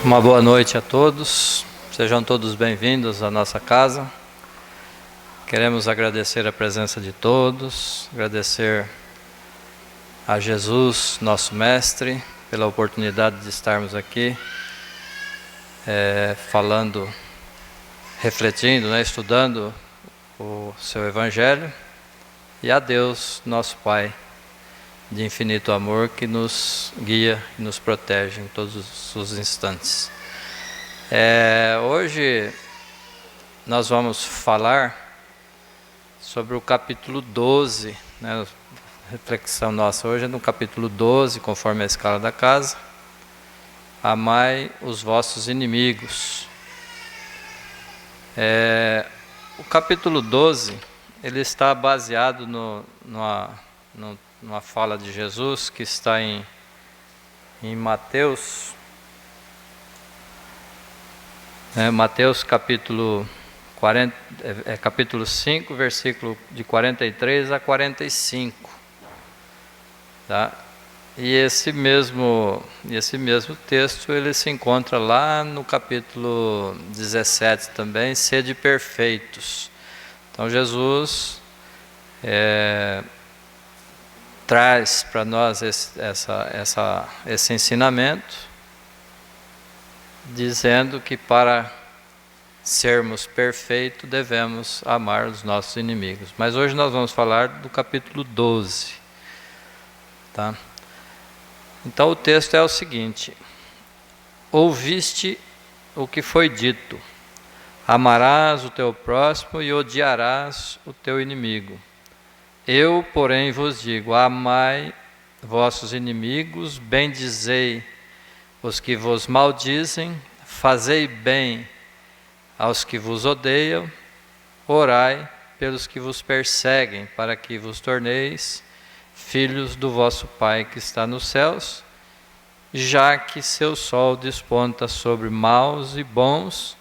Uma boa noite a todos, sejam todos bem-vindos à nossa casa. Queremos agradecer a presença de todos, agradecer a Jesus, nosso Mestre, pela oportunidade de estarmos aqui falando, refletindo, estudando o seu Evangelho, e a Deus, nosso Pai, de infinito amor, que nos guia e nos protege em todos os instantes. Hoje nós vamos falar sobre o capítulo 12, a reflexão nossa hoje é no capítulo 12, conforme a escala da casa. Amai os vossos inimigos. O capítulo 12, ele está baseado numa fala de Jesus que está em Mateus, Mateus capítulo 5, versículo de 43 a 45, tá? E esse mesmo texto ele se encontra lá no capítulo 17 também, sede perfeitos. Então Jesus traz para nós esse ensinamento, dizendo que para sermos perfeitos devemos amar os nossos inimigos. Mas hoje nós vamos falar do capítulo 12. Tá? Então o texto é o seguinte: ouviste o que foi dito, amarás o teu próximo e odiarás o teu inimigo. Eu, porém, vos digo, amai vossos inimigos, bendizei os que vos maldizem, fazei bem aos que vos odeiam, orai pelos que vos perseguem, para que vos torneis filhos do vosso Pai que está nos céus, já que seu sol desponta sobre maus e bons,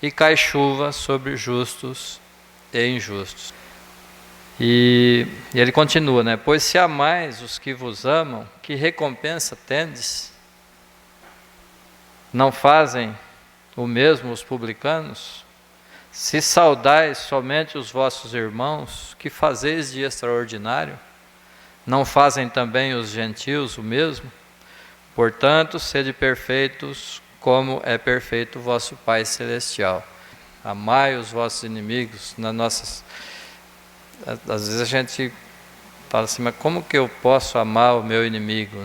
e cai chuva sobre justos e injustos. E ele continua, pois se amais os que vos amam, que recompensa tendes? Não fazem o mesmo os publicanos? Se saudais somente os vossos irmãos, que fazeis de extraordinário? Não fazem também os gentios o mesmo? Portanto, sede perfeitos, como é perfeito o vosso Pai Celestial. Amai os vossos inimigos. Às vezes a gente fala assim, mas como que eu posso amar o meu inimigo,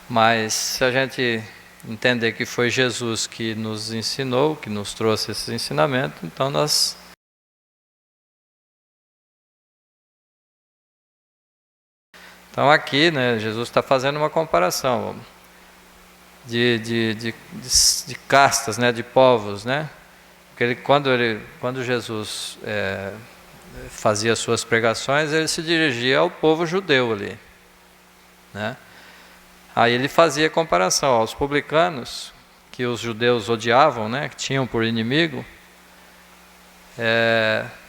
Mas se a gente entender que foi Jesus que nos ensinou, que nos trouxe esse ensinamento, então nós... Então aqui, Jesus está fazendo uma comparação de castas, de povos, Porque quando Jesus fazia suas pregações, ele se dirigia ao povo judeu ali, Aí ele fazia comparação aos publicanos, que os judeus odiavam, que tinham por inimigo,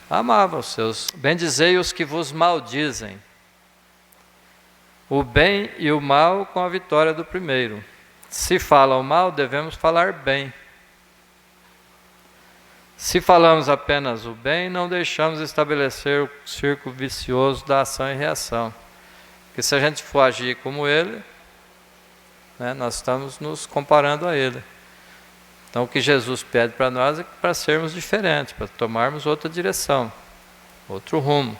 amavam os seus, bendizei os que vos maldizem. O bem e o mal com a vitória do primeiro. Se falam mal, devemos falar bem. Se falamos apenas o bem, não deixamos estabelecer o círculo vicioso da ação e reação. Porque se a gente for agir como ele, nós estamos nos comparando a ele. Então o que Jesus pede para nós é para sermos diferentes, para tomarmos outra direção, outro rumo.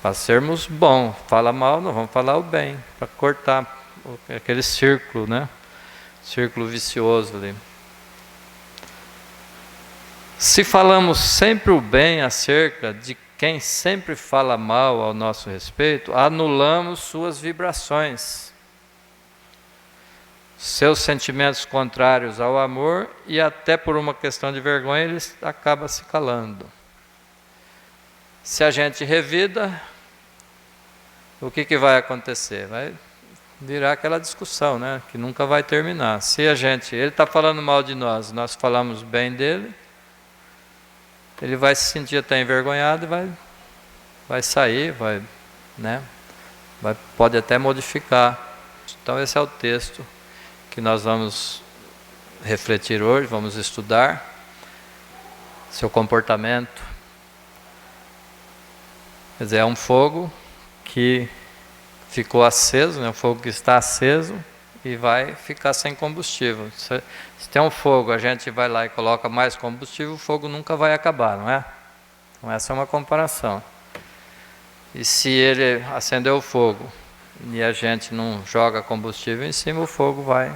Para sermos bons. Fala mal, não vamos falar o bem, para cortar aquele círculo, círculo vicioso ali. Se falamos sempre o bem acerca de quem sempre fala mal ao nosso respeito, anulamos suas vibrações, seus sentimentos contrários ao amor, e até por uma questão de vergonha ele acaba se calando. Se a gente revida, o que vai acontecer? Vai virar aquela discussão, que nunca vai terminar. Se ele está falando mal de nós, nós falamos bem dele, ele vai se sentir até envergonhado e vai sair, pode até modificar. Então esse é o texto que nós vamos refletir hoje, vamos estudar, seu comportamento. Quer dizer, é um fogo que ficou aceso, né? Um fogo que está aceso e vai ficar sem combustível. Se tem um fogo, a gente vai lá e coloca mais combustível, o fogo nunca vai acabar, não é? Então essa é uma comparação. E se ele acendeu o fogo e a gente não joga combustível em cima, o fogo vai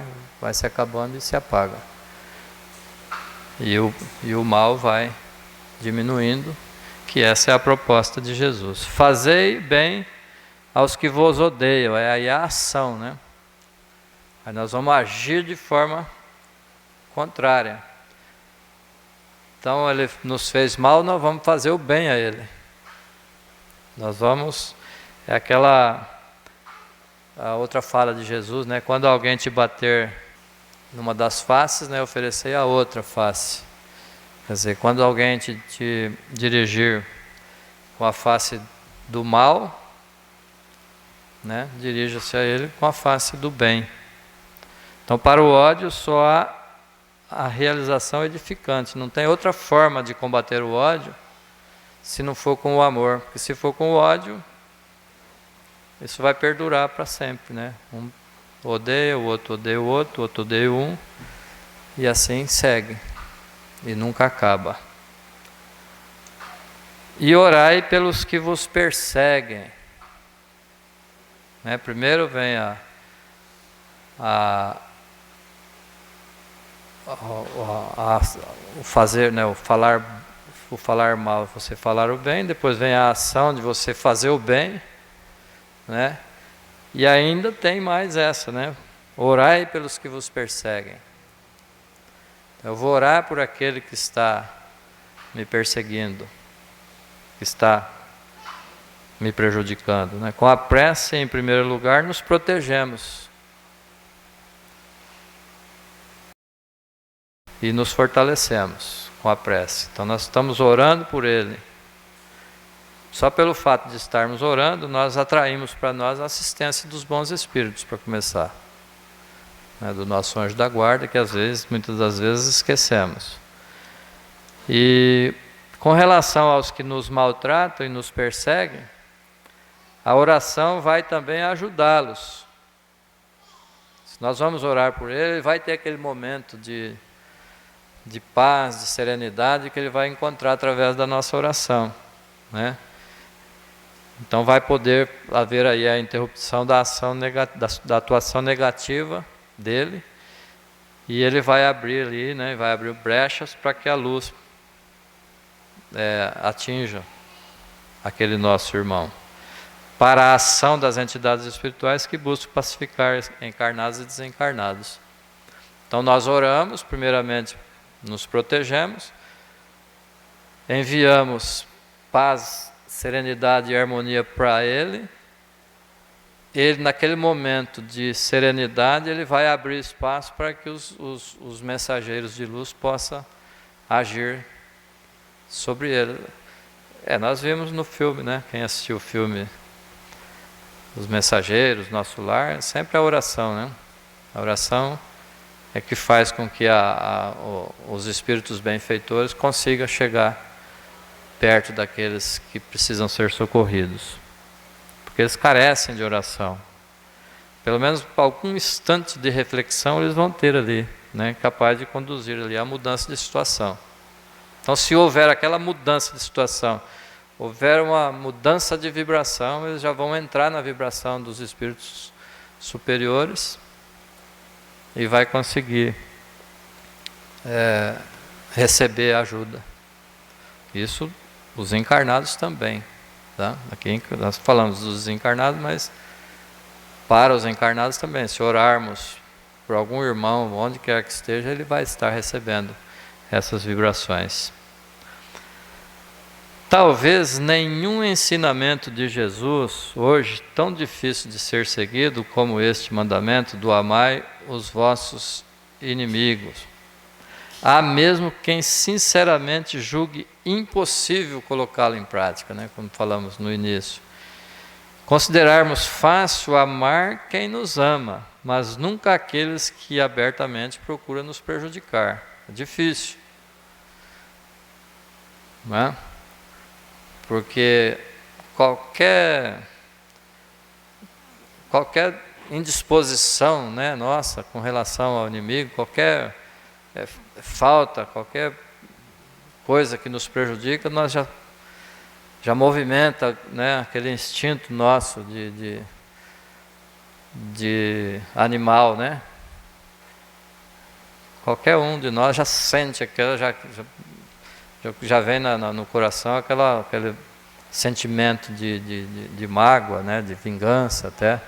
se acabando e se apaga. E o mal vai diminuindo, que essa é a proposta de Jesus. Fazei bem aos que vos odeiam, aí a ação, né? Aí nós vamos agir de forma contrária. Então ele nos fez mal, nós vamos fazer o bem a ele. Nós vamos, é a outra fala de Jesus, né? Quando alguém te bater numa das faces, né, oferecer a outra face. Quer dizer, quando alguém te dirigir com a face do mal, né, dirija-se a ele com a face do bem. Então, para o ódio só há a realização edificante. Não tem outra forma de combater o ódio se não for com o amor. Porque se for com o ódio, isso vai perdurar para sempre, né? Um odeia, o outro odeia o outro odeia um, e assim segue, e nunca acaba. E orai pelos que vos perseguem. Né? Primeiro vem o fazer, né? o falar mal, você falar o bem, depois vem a ação de você fazer o bem, né? E ainda tem mais essa, né? Orai pelos que vos perseguem. Eu vou orar por aquele que está me perseguindo, que está me prejudicando, né? Com a prece, em primeiro lugar, nos protegemos e nos fortalecemos com a prece. Então nós estamos orando por ele. Só pelo fato de estarmos orando, nós atraímos para nós a assistência dos bons espíritos, para começar, né, do nosso anjo da guarda, que muitas das vezes esquecemos. E com relação aos que nos maltratam e nos perseguem, a oração vai também ajudá-los. Se nós vamos orar por ele, vai ter aquele momento de paz, de serenidade, que ele vai encontrar através da nossa oração, né? Então vai poder haver aí a interrupção da atuação negativa dele, e ele vai abrir ali, né, vai abrir brechas para que a luz atinja aquele nosso irmão, para a ação das entidades espirituais que buscam pacificar encarnados e desencarnados. Então nós oramos, primeiramente nos protegemos, enviamos paz, serenidade e harmonia para ele. Ele, naquele momento de serenidade, ele vai abrir espaço para que os mensageiros de luz possam agir sobre ele. Nós vimos no filme, né? Quem assistiu o filme Os Mensageiros, Nosso Lar, sempre a oração, né? A oração é que faz com que os espíritos benfeitores consigam chegar perto daqueles que precisam ser socorridos, porque eles carecem de oração. Pelo menos algum instante de reflexão eles vão ter ali, né, capaz de conduzir ali a mudança de situação. Então, se houver aquela mudança de situação, houver uma mudança de vibração, eles já vão entrar na vibração dos espíritos superiores e vai conseguir receber ajuda. Isso os encarnados também, tá? Aqui nós falamos dos desencarnados, mas para os encarnados também. Se orarmos por algum irmão, onde quer que esteja, ele vai estar recebendo essas vibrações. Talvez nenhum ensinamento de Jesus, hoje tão difícil de ser seguido como este mandamento do amai os vossos inimigos. Há mesmo quem sinceramente julgue impossível colocá-lo em prática, né? Como falamos no início. Considerarmos fácil amar quem nos ama, mas nunca aqueles que abertamente procuram nos prejudicar. É difícil, não é? Porque qualquer indisposição, né, nossa, com relação ao inimigo, qualquer falta, qualquer coisa que nos prejudica, nós já movimenta, né, aquele instinto nosso de animal, né? Qualquer um de nós já sente aquela, já vem no coração aquele sentimento de mágoa, né, de vingança até,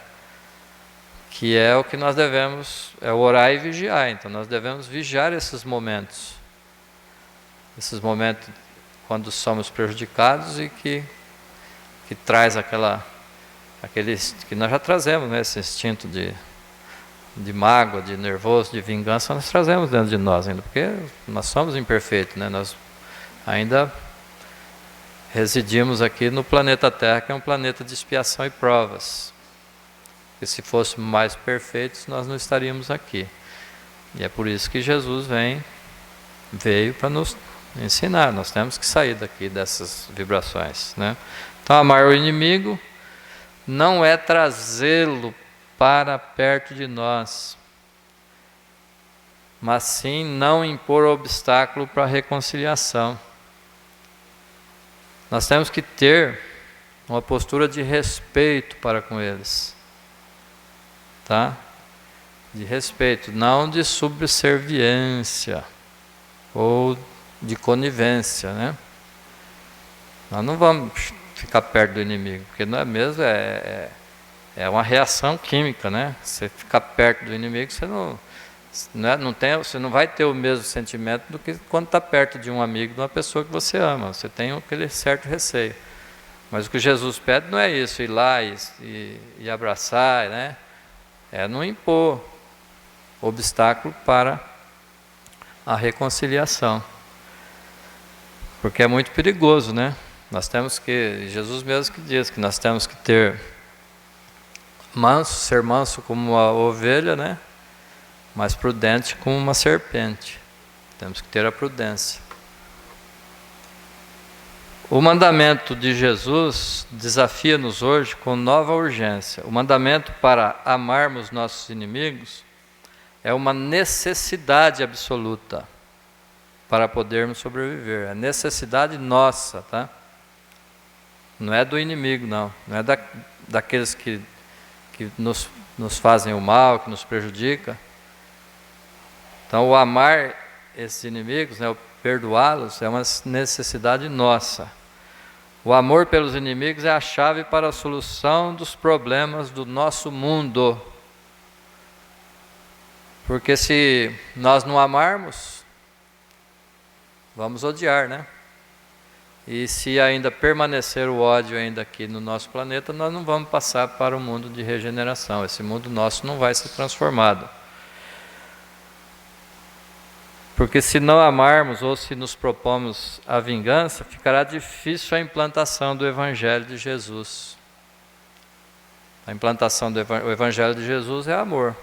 que é o que nós devemos, é orar e vigiar. Então nós devemos vigiar esses momentos quando somos prejudicados e que traz aquele que nós já trazemos, né, esse instinto de mágoa, de nervoso, de vingança, nós trazemos dentro de nós ainda, porque nós somos imperfeitos, né? Nós ainda residimos aqui no planeta Terra, que é um planeta de expiação e provas. E se fôssemos mais perfeitos, nós não estaríamos aqui. E é por isso que Jesus veio para nos ensinar. Nós temos que sair daqui dessas vibrações, né? Então, amar o inimigo não é trazê-lo para perto de nós, mas sim não impor obstáculo para a reconciliação. Nós temos que ter uma postura de respeito para com eles, tá? De respeito, não de subserviência ou de conivência, né? Nós não vamos ficar perto do inimigo, porque não é mesmo, é uma reação química, né? Você ficar perto do inimigo, você não vai ter o mesmo sentimento do que quando está perto de um amigo, de uma pessoa que você ama. Você tem aquele certo receio. Mas o que Jesus pede não é isso, ir lá e abraçar, né? É não impor obstáculo para a reconciliação. Porque é muito perigoso, né? Jesus mesmo que diz que nós temos que ser manso como uma ovelha, né? Mas prudente como uma serpente. Temos que ter a prudência. O mandamento de Jesus desafia-nos hoje com nova urgência. O mandamento para amarmos nossos inimigos é uma necessidade absoluta para podermos sobreviver. É necessidade nossa, tá? Não é do inimigo, não. Não é daqueles que nos fazem o mal, que nos prejudicam. Então, o amar esses inimigos, né, o perdoá-los, é uma necessidade nossa. O amor pelos inimigos é a chave para a solução dos problemas do nosso mundo. Porque se nós não amarmos, vamos odiar, né? E se ainda permanecer o ódio ainda aqui no nosso planeta, nós não vamos passar para o mundo de regeneração. Esse mundo nosso não vai ser transformado. Porque se não amarmos ou se nos propomos a vingança, ficará difícil a implantação do Evangelho de Jesus. A implantação do Evangelho de Jesus é amor.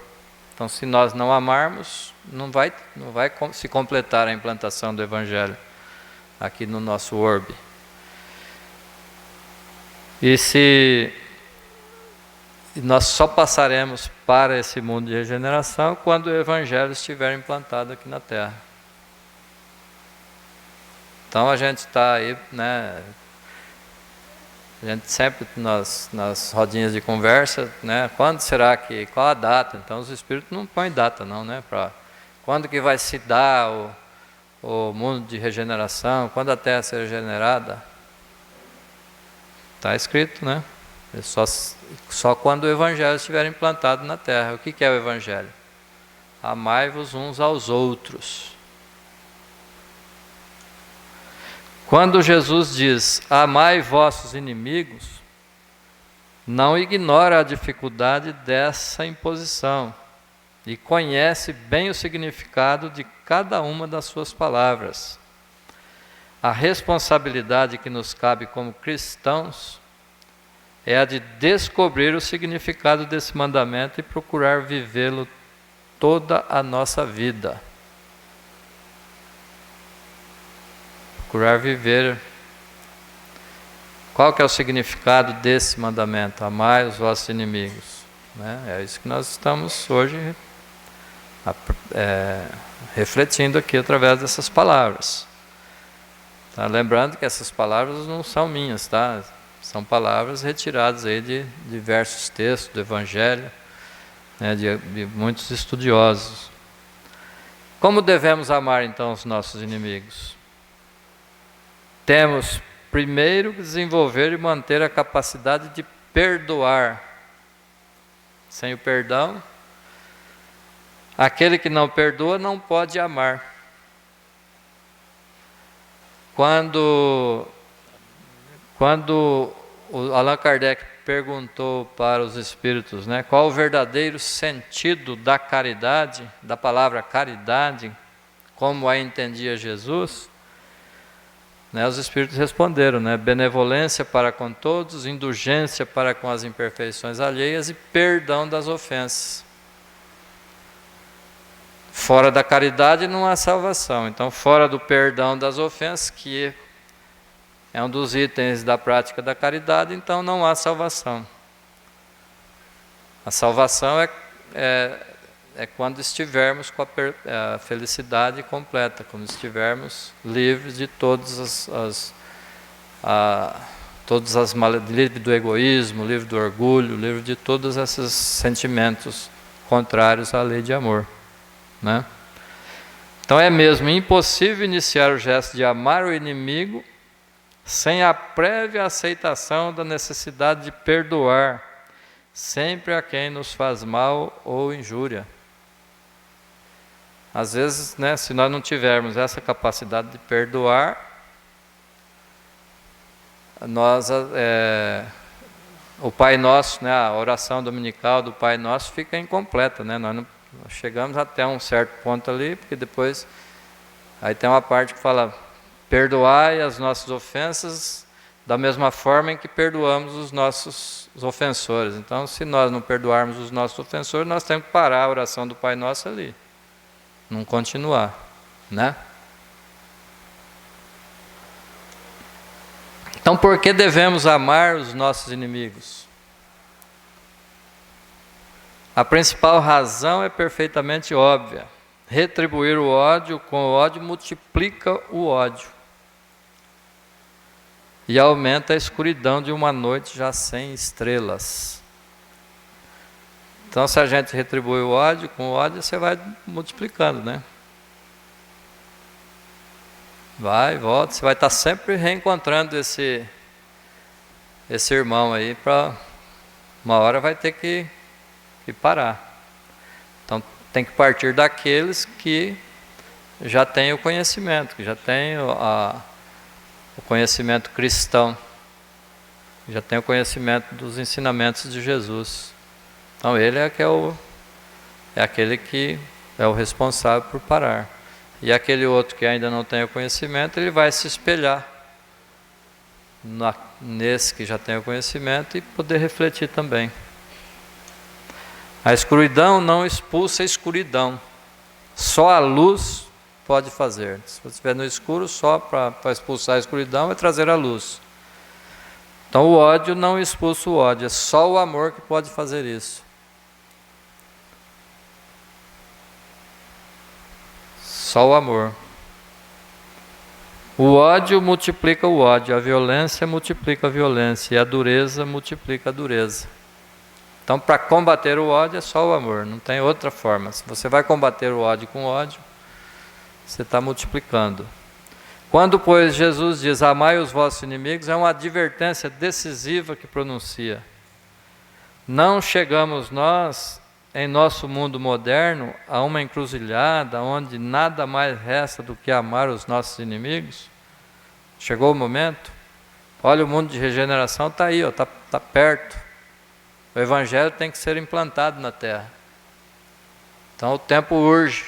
Então, se nós não amarmos, não vai se completar a implantação do Evangelho aqui no nosso orbe. E nós só passaremos para esse mundo de regeneração quando o Evangelho estiver implantado aqui na Terra. Então a gente está aí, né? A gente sempre nas rodinhas de conversa, né? Quando será que, qual a data? Então os espíritos não põem data não, né? Quando que vai se dar o mundo de regeneração? Quando a Terra será regenerada? Está escrito, né? Só quando o Evangelho estiver implantado na Terra. O que é o Evangelho? Amai-vos uns aos outros. Quando Jesus diz, amai vossos inimigos, não ignora a dificuldade dessa imposição e conhece bem o significado de cada uma das suas palavras. A responsabilidade que nos cabe como cristãos é a de descobrir o significado desse mandamento e procurar vivê-lo toda a nossa vida. Procurar viver. Qual que é o significado desse mandamento? Amai os vossos inimigos. Né? É isso que nós estamos hoje refletindo aqui através dessas palavras. Tá? Lembrando que essas palavras não são minhas, tá? São palavras retiradas aí de diversos textos do Evangelho, né, de muitos estudiosos. Como devemos amar então os nossos inimigos? Temos primeiro que desenvolver e manter a capacidade de perdoar. Sem o perdão, aquele que não perdoa não pode amar. Quando o Allan Kardec perguntou para os espíritos, né, qual o verdadeiro sentido da caridade, da palavra caridade, como a entendia Jesus, né, os espíritos responderam, né, benevolência para com todos, indulgência para com as imperfeições alheias e perdão das ofensas. Fora da caridade não há salvação. Então, fora do perdão das ofensas, que é um dos itens da prática da caridade, então não há salvação. A salvação é quando estivermos com a felicidade completa, quando estivermos livres de todas as livre do egoísmo, livre do orgulho, livre de todos esses sentimentos contrários à lei de amor. Né? Então é mesmo impossível iniciar o gesto de amar o inimigo sem a prévia aceitação da necessidade de perdoar sempre a quem nos faz mal ou injúria. Às vezes, né, se nós não tivermos essa capacidade de perdoar, o Pai Nosso, né, a oração dominical do Pai Nosso fica incompleta, né? Nós chegamos até um certo ponto ali, porque depois aí tem uma parte que fala: perdoai as nossas ofensas da mesma forma em que perdoamos os nossos ofensores. Então, se nós não perdoarmos os nossos ofensores, nós temos que parar a oração do Pai Nosso ali, não continuar, né? Então, por que devemos amar os nossos inimigos? A principal razão é perfeitamente óbvia. Retribuir o ódio com o ódio multiplica o ódio e aumenta a escuridão de uma noite já sem estrelas. Então, se a gente retribui o ódio com o ódio, você vai multiplicando, né? Vai, volta, você vai estar sempre reencontrando esse irmão aí, para uma hora vai ter que parar. Então tem que partir daqueles que já têm o conhecimento, que já têm o conhecimento cristão, já têm o conhecimento dos ensinamentos de Jesus. Então ele é aquele que é o responsável por parar. E aquele outro que ainda não tem o conhecimento, ele vai se espelhar nesse que já tem o conhecimento e poder refletir também. A escuridão não expulsa a escuridão. Só a luz pode fazer. Se você estiver no escuro, só para expulsar a escuridão é trazer a luz. Então o ódio não expulsa o ódio, é só o amor que pode fazer isso. Só o amor. O ódio multiplica o ódio, a violência multiplica a violência e a dureza multiplica a dureza. Então, para combater o ódio é só o amor, não tem outra forma. Se você vai combater o ódio com ódio, você está multiplicando. Quando, pois, Jesus diz: amai os vossos inimigos, é uma advertência decisiva que pronuncia. Não chegamos nós, em nosso mundo moderno, a uma encruzilhada onde nada mais resta do que amar os nossos inimigos? Chegou o momento? Olha, o mundo de regeneração está aí, está perto. O Evangelho tem que ser implantado na Terra. Então o tempo urge.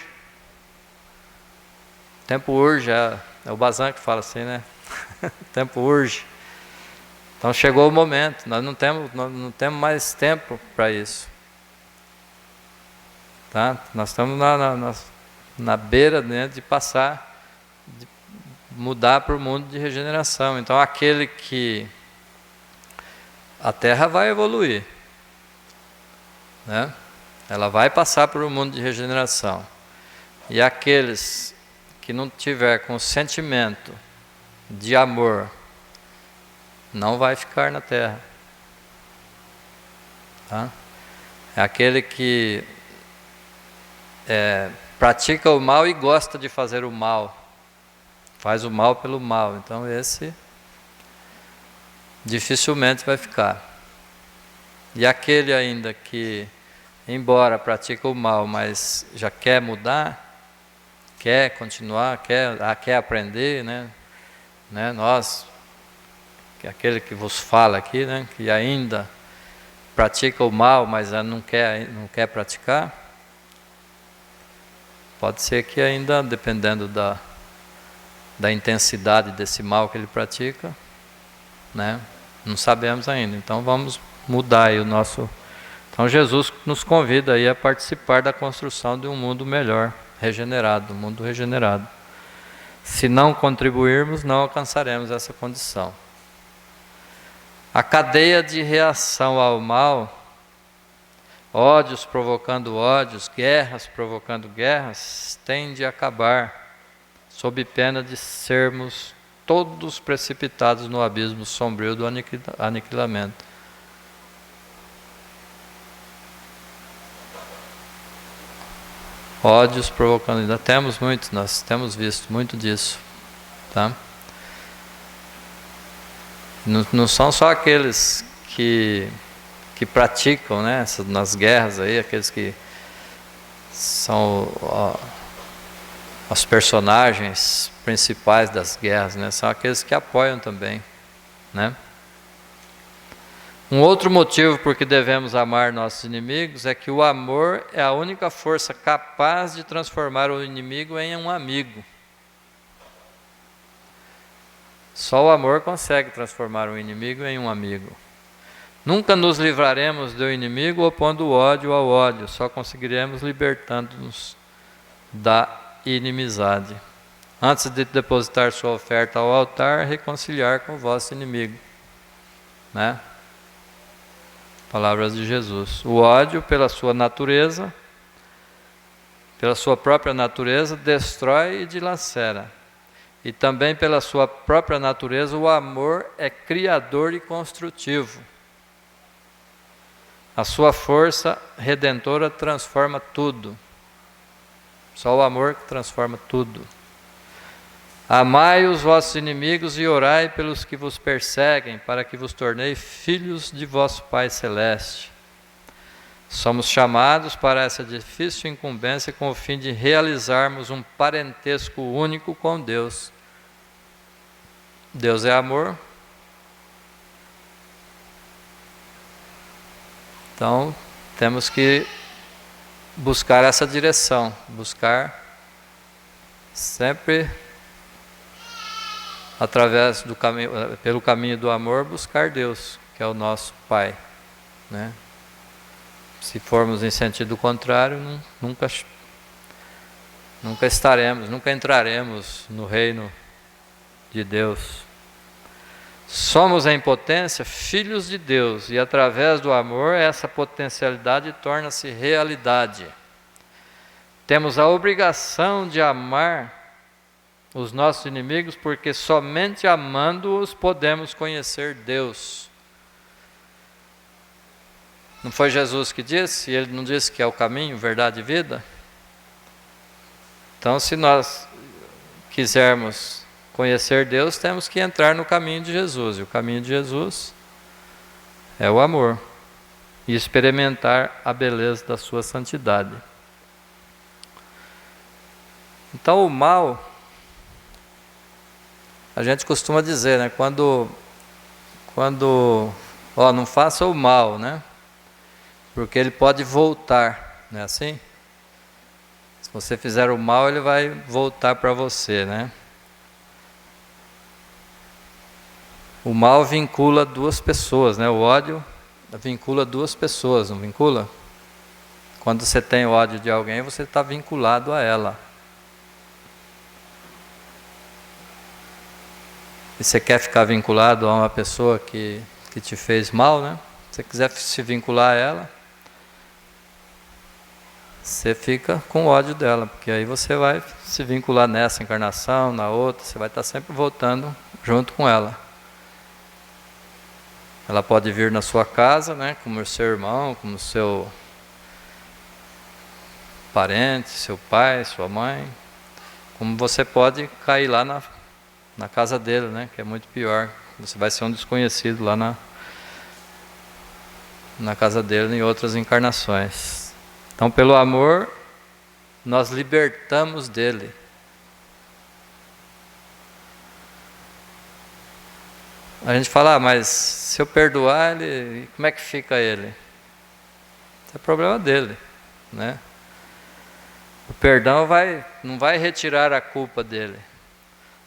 O tempo urge, é o Bazan que fala assim, né? O tempo urge. Então chegou o momento, nós não temos mais tempo para isso. Tá? Nós estamos na beira, né, de passar, de mudar para o mundo de regeneração. Então aquele que a Terra vai evoluir, né? Ela vai passar por um mundo de regeneração. E aqueles que não tiver com sentimento de amor, não vai ficar na Terra. Tá? É aquele que pratica o mal e gosta de fazer o mal. Faz o mal pelo mal. Então esse dificilmente vai ficar. E aquele ainda que, embora pratica o mal, mas já quer mudar, quer continuar, quer aprender, né? Nós, que é aquele que vos fala aqui, né? Que ainda pratica o mal, mas não quer praticar, pode ser que ainda, dependendo da intensidade desse mal que ele pratica, né? Não sabemos ainda. Então vamos mudar aí o nosso... Então Jesus nos convida aí a participar da construção de um mundo melhor, regenerado, um mundo regenerado. Se não contribuirmos, não alcançaremos essa condição. A cadeia de reação ao mal, ódios provocando ódios, guerras provocando guerras, tende a acabar, sob pena de sermos todos precipitados no abismo sombrio do aniquilamento. Ódios provocando, ainda temos muitos, nós temos visto muito disso, tá? Não são só aqueles que praticam, né, nas guerras aí, aqueles que são os personagens principais das guerras, né, são aqueles que apoiam também, né? Um outro motivo por que devemos amar nossos inimigos é que o amor é a única força capaz de transformar o inimigo em um amigo. Só o amor consegue transformar um inimigo em um amigo. Nunca nos livraremos do inimigo opondo o ódio ao ódio, só conseguiremos libertando-nos da inimizade. Antes de depositar sua oferta ao altar, reconciliar com o vosso inimigo. Né? Palavras de Jesus. O ódio, pela sua natureza, pela sua própria natureza, destrói e dilacera. E também pela sua própria natureza, o amor é criador e construtivo. A sua força redentora transforma tudo. Só o amor que transforma tudo. Amai os vossos inimigos e orai pelos que vos perseguem, para que vos tornei filhos de vosso Pai Celeste. Somos chamados para essa difícil incumbência com o fim de realizarmos um parentesco único com Deus. Deus é amor. Então, temos que buscar essa direção, buscar sempre através do caminho, pelo caminho do amor, buscar Deus, que é o nosso Pai, né? Se formos em sentido contrário, nunca entraremos no reino de Deus. Somos em potência filhos de Deus e através do amor essa potencialidade torna-se realidade. Temos a obrigação de amar os nossos inimigos porque somente amando-os podemos conhecer Deus. Não foi Jesus que disse? E ele não disse que é o caminho, verdade e vida? Então, se nós quisermos conhecer Deus, temos que entrar no caminho de Jesus. E o caminho de Jesus é o amor. E experimentar a beleza da sua santidade. Então, o mal, a gente costuma dizer, né? Quando não faça o mal, né? Porque ele pode voltar, não é assim? Se você fizer o mal, ele vai voltar para você, né? O mal vincula duas pessoas, né? O ódio vincula duas pessoas, não vincula? Quando você tem ódio de alguém, você está vinculado a ela. E você quer ficar vinculado a uma pessoa que te fez mal, né? Se você quiser se vincular a ela, você fica com ódio dela, porque aí você vai se vincular nessa encarnação, na outra, você vai estar sempre voltando junto com ela. Ela pode vir na sua casa, né, como seu irmão, como seu parente, seu pai, sua mãe. Como você pode cair lá na casa dele, né, que é muito pior. Você vai ser um desconhecido lá na casa dele em outras encarnações. Então, pelo amor, nós libertamos dele. A gente fala, mas se eu perdoar ele, como é que fica ele? Isso é problema dele, né? O perdão não vai retirar a culpa dele.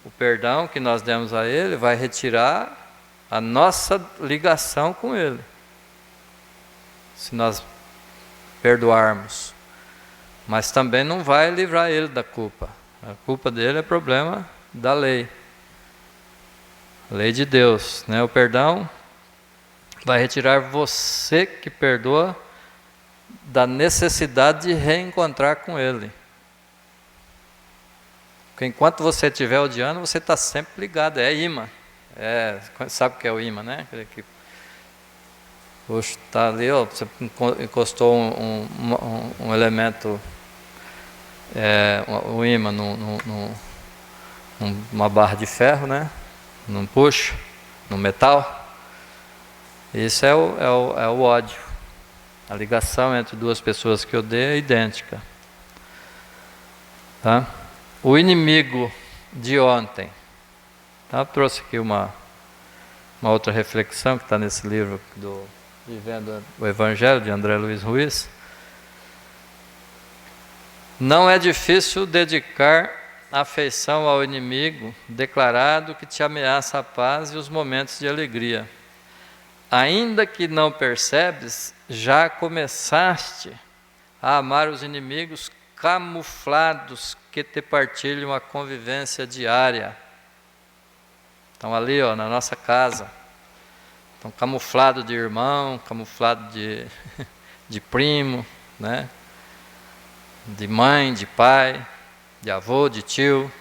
O perdão que nós demos a ele vai retirar a nossa ligação com ele. Se nós perdoarmos. Mas também não vai livrar ele da culpa. A culpa dele é problema da lei. Lei de Deus, né? O perdão vai retirar você que perdoa da necessidade de reencontrar com ele. Porque enquanto você estiver odiando, você está sempre ligado. É imã. Sabe o que é o imã, né? Está ali, ó, você encostou um elemento, um imã numa barra de ferro, né? Num puxo, no metal. Isso é o ódio. A ligação entre duas pessoas que odeiam é idêntica. Tá? O inimigo de ontem. Tá? Eu trouxe aqui uma outra reflexão que está nesse livro do Vivendo o Evangelho, de André Luiz Ruiz. Não é difícil dedicar afeição ao inimigo declarado que te ameaça a paz e os momentos de alegria. Ainda que não percebes, já começaste a amar os inimigos camuflados que te partilham a convivência diária. Estão ali, ó, na nossa casa. Estão camuflados de irmão, camuflado de primo, né? De mãe, de pai, de avô, de tio.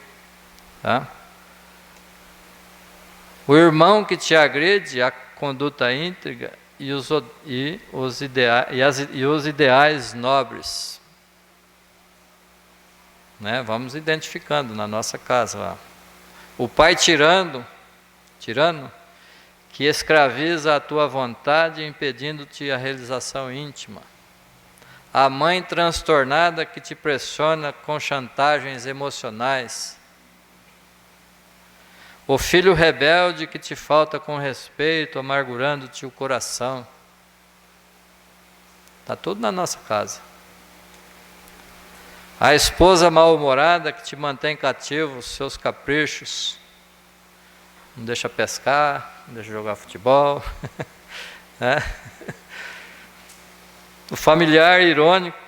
Tá? O irmão que te agride, a conduta íntegra e os ideais nobres. Né? Vamos identificando na nossa casa lá. O pai tirano, que escraviza a tua vontade, impedindo-te a realização íntima. A mãe transtornada que te pressiona com chantagens emocionais. O filho rebelde que te falta com respeito, amargurando-te o coração. Está tudo na nossa casa. A esposa mal-humorada que te mantém cativo os seus caprichos. Não deixa pescar, não deixa jogar futebol. Né? O familiar irônico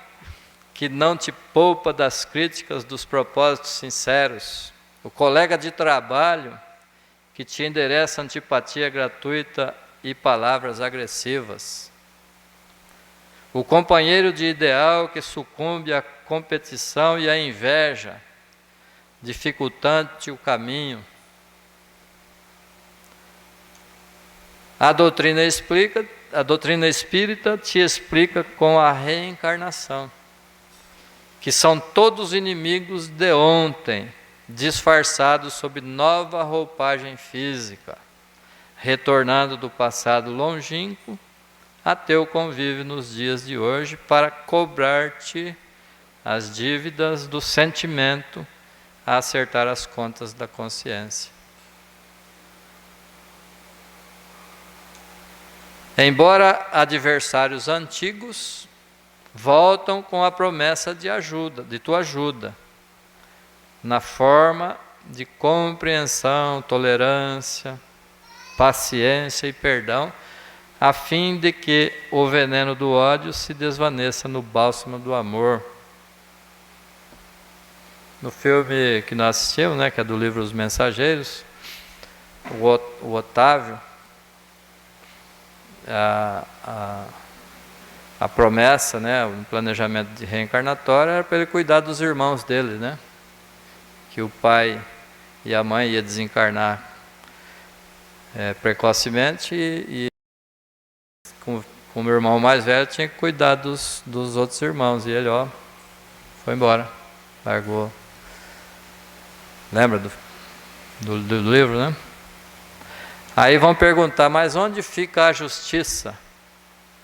que não te poupa das críticas dos propósitos sinceros. O colega de trabalho que te endereça antipatia gratuita e palavras agressivas. O companheiro de ideal que sucumbe à competição e à inveja, dificultando-te o caminho. A doutrina espírita te explica com a reencarnação, que são todos inimigos de ontem, disfarçados sob nova roupagem física, retornando do passado longínquo a teu convívio nos dias de hoje para cobrar-te as dívidas do sentimento a acertar as contas da consciência. Embora adversários antigos, voltam com a promessa de tua ajuda, na forma de compreensão, tolerância, paciência e perdão, a fim de que o veneno do ódio se desvaneça no bálsamo do amor. No filme que nós assistimos, né, que é do livro Os Mensageiros, o Otávio, a promessa, né, o planejamento de reencarnatório era para ele cuidar dos irmãos dele, né, que o pai e a mãe iam desencarnar precocemente e como irmão mais velho tinha que cuidar dos outros irmãos, e ele foi embora, largou. Lembra do livro, né? Aí vão perguntar, mas onde fica a justiça?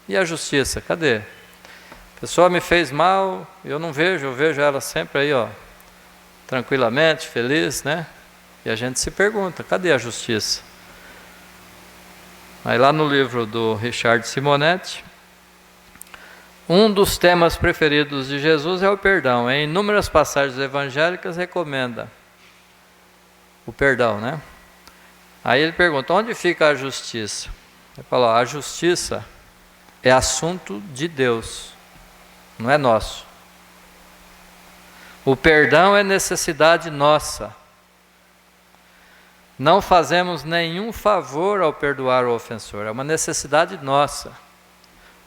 E a justiça, cadê? A pessoa me fez mal, eu não vejo, eu vejo ela sempre aí, tranquilamente, feliz, né? E a gente se pergunta, cadê a justiça? Aí lá no livro do Richard Simonetti, um dos temas preferidos de Jesus é o perdão. Em inúmeras passagens evangélicas recomenda o perdão, né? Aí ele pergunta, onde fica a justiça? Ele falou, a justiça é assunto de Deus, não é nosso. O perdão é necessidade nossa. Não fazemos nenhum favor ao perdoar o ofensor, é uma necessidade nossa.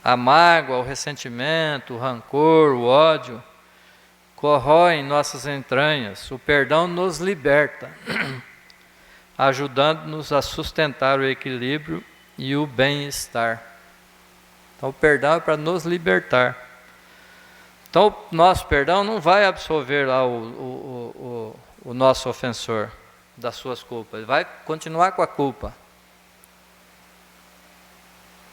A mágoa, o ressentimento, o rancor, o ódio corroem nossas entranhas. O perdão nos liberta, ajudando-nos a sustentar o equilíbrio e o bem-estar. Então o perdão é para nos libertar. Então o nosso perdão não vai absolver lá o nosso ofensor das suas culpas, ele vai continuar com a culpa.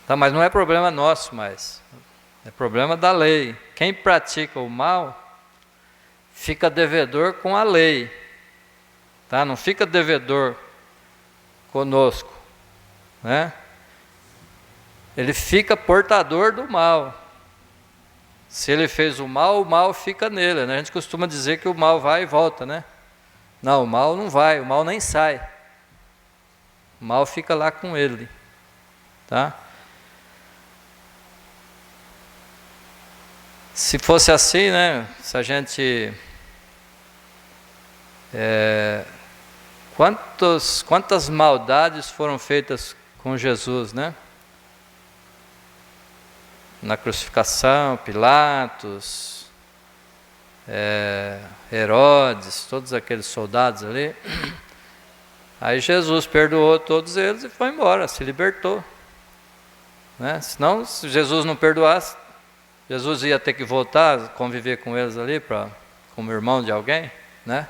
Tá, mas não é problema nosso mais, é problema da lei. Quem pratica o mal fica devedor com a lei, tá? Não fica devedor conosco, né? Ele fica portador do mal. Se ele fez o mal fica nele, né? A gente costuma dizer que o mal vai e volta, né? Não, o mal não vai, o mal nem sai. O mal fica lá com ele, tá? Se fosse assim, né? Se a gente... Quantas maldades foram feitas com Jesus, né? Na crucificação, Pilatos, Herodes, todos aqueles soldados ali. Aí Jesus perdoou todos eles e foi embora, se libertou, né? Senão, se Jesus não perdoasse, Jesus ia ter que voltar a conviver com eles ali como irmão de alguém, né?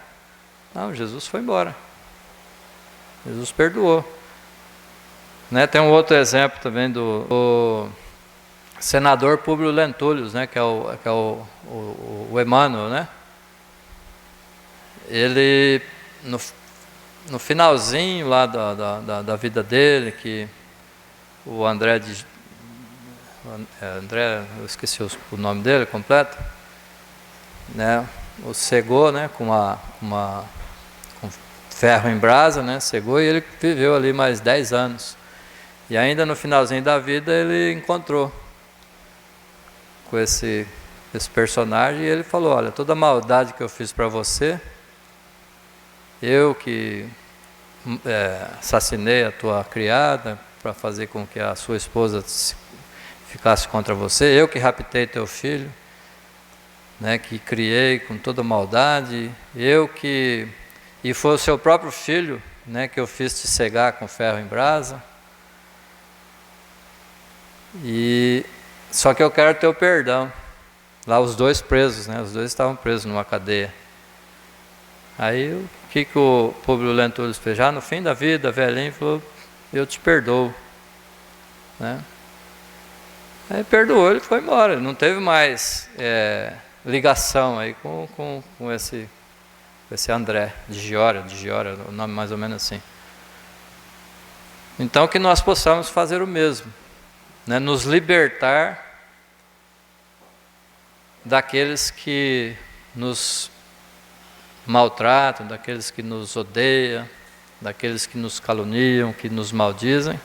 Não, Jesus foi embora. Jesus perdoou, né? Tem um outro exemplo também do senador Públio Lentulus, né? Que é o Emmanuel, né? Ele no finalzinho lá da vida dele, que o André, eu esqueci o nome dele completo, né? O cegou, né? Com ferro em brasa, né? Cegou, e ele viveu ali mais 10 anos. E ainda no finalzinho da vida ele encontrou com esse personagem, e ele falou, olha, toda a maldade que eu fiz para você, eu que assassinei a tua criada para fazer com que a sua esposa ficasse contra você, eu que raptei teu filho, né, que criei com toda maldade, e foi o seu próprio filho, né, que eu fiz te cegar com ferro em brasa, só que eu quero teu perdão. Lá os dois presos, né? Os dois estavam presos numa cadeia. Aí o que o Públio Lentulus fez? Já no fim da vida, velhinho, falou, eu te perdoo, né? Aí perdoou, ele foi embora. Ele não teve mais ligação aí com esse André de Giora, o nome mais ou menos assim. Então que nós possamos fazer o mesmo, né? Nos libertar daqueles que nos maltratam, daqueles que nos odeiam, daqueles que nos caluniam, que nos maldizem,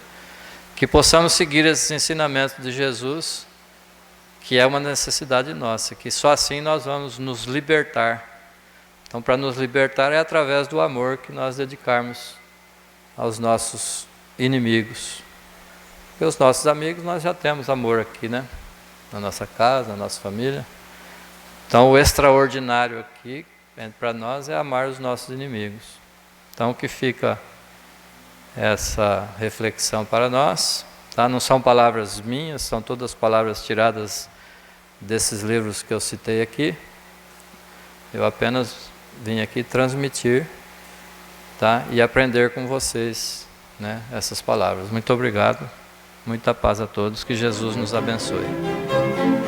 que possamos seguir esses ensinamentos de Jesus, que é uma necessidade nossa, que só assim nós vamos nos libertar. Então, para nos libertar é através do amor que nós dedicarmos aos nossos inimigos. Porque os nossos amigos nós já temos amor aqui, né? Na nossa casa, na nossa família. Então, o extraordinário aqui para nós é amar os nossos inimigos. Então, que fica essa reflexão para nós, tá? Não são palavras minhas, são todas palavras tiradas desses livros que eu citei aqui. Eu apenas vim aqui transmitir, tá? E aprender com vocês, né, essas palavras. Muito obrigado, muita paz a todos, que Jesus nos abençoe.